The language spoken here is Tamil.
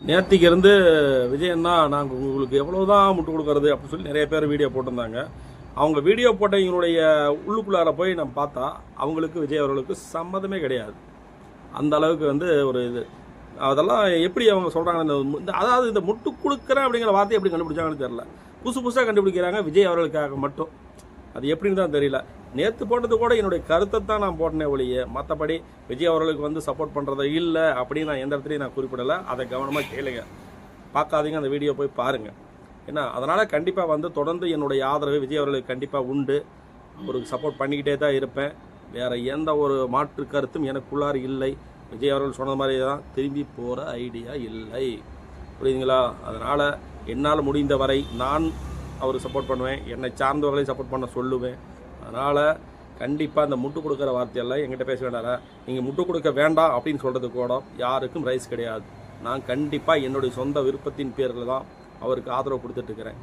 நேற்றுக்கு இருந்து விஜயண்ணா நாங்கள் உங்களுக்கு எவ்வளோதான் முட்டு கொடுக்கறது அப்படின்னு சொல்லி நிறைய பேர் வீடியோ போட்டிருந்தாங்க. அவங்க வீடியோ போட்டவங்களுடைய உள்ளுக்குள்ளார போய் நம்ம பார்த்தா அவங்களுக்கு விஜய் அவர்களுக்கு சம்மதமே கிடையாது. அந்த அளவுக்கு ஒரு இது அதெல்லாம் எப்படி அவங்க சொல்கிறாங்க. அதாவது இந்த முட்டு கொடுக்குறேன் அப்படிங்கிற வார்த்தையை எப்படி கண்டுபிடிச்சாங்கன்னு தெரியல. புதுசாக கண்டுபிடிக்கிறாங்க விஜய் அவர்களுக்காக மட்டும். அது எப்படின்னு தான் தெரியல. நேற்று போட்டது கூட என்னுடைய கருத்தை தான் நான் போட்டனே ஒழிய மற்றபடி விஜய் அவர்களுக்கு சப்போர்ட் பண்ணுறதை இல்லை அப்படின்னு நான் எந்த இடத்துலையும் நான் குறிப்பிடலை. அதை கவனமாக கேளுங்க, பார்க்காதீங்க, அந்த வீடியோ போய் பாருங்கள். ஏன்னா அதனால் கண்டிப்பாக தொடர்ந்து என்னுடைய ஆதரவு விஜய் அவர்களுக்கு கண்டிப்பாக உண்டு. அவருக்கு சப்போர்ட் பண்ணிக்கிட்டே தான் இருப்பேன். வேறு எந்த ஒரு மாற்று கருத்தும் எனக்குள்ளார் இல்லை. விஜய் அவர்கள் சொன்ன மாதிரி தான் திரும்பி போகிற ஐடியா இல்லை. புரியுதுங்களா? அதனால் என்னால் முடிந்த வரை நான் அவருக்கு சப்போர்ட் பண்ணுவேன். என்னை சார்ந்தவர்களையும் சப்போர்ட் பண்ண சொல்லுவேன். அதனால் கண்டிப்பாக இந்த முட்டு கொடுக்குற வார்த்தையெல்லாம் என்கிட்ட பேச வேண்டாம். நீங்கள் முட்டு கொடுக்க வேண்டாம் அப்படின்னு சொல்கிறது கூட யாருக்கும் ரைஸ் கிடையாது. நான் கண்டிப்பாக என்னுடைய சொந்த விருப்பத்தின் பேரில் தான் அவருக்கு ஆதரவு கொடுத்துட்ருக்கிறேன்.